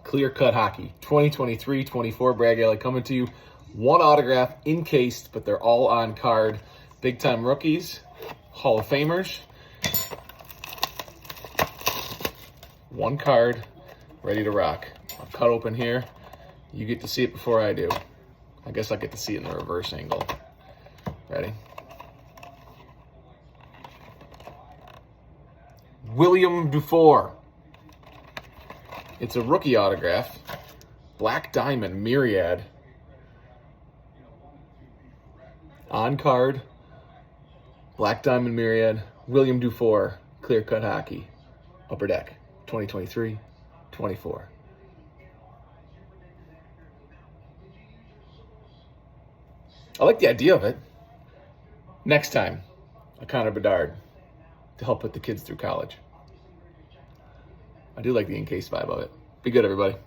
Clear Cut Hockey. 2023-24 Bragg Alley coming to you. One autograph, encased, but they're all on card. Big-time rookies, Hall of Famers. One card, ready to rock. I'll cut open here. You get to see it before I do. I guess I get to see it in the reverse angle. Ready? William Dufour. It's a rookie autograph. Black Diamond Myriad. On card. Black Diamond Myriad. William Dufour. Clear Cut Hockey. Upper Deck. 2023-24. I like the idea of it. Next time, a Connor Bedard to help put the kids through college. I do like the encased vibe of it. Be good, everybody.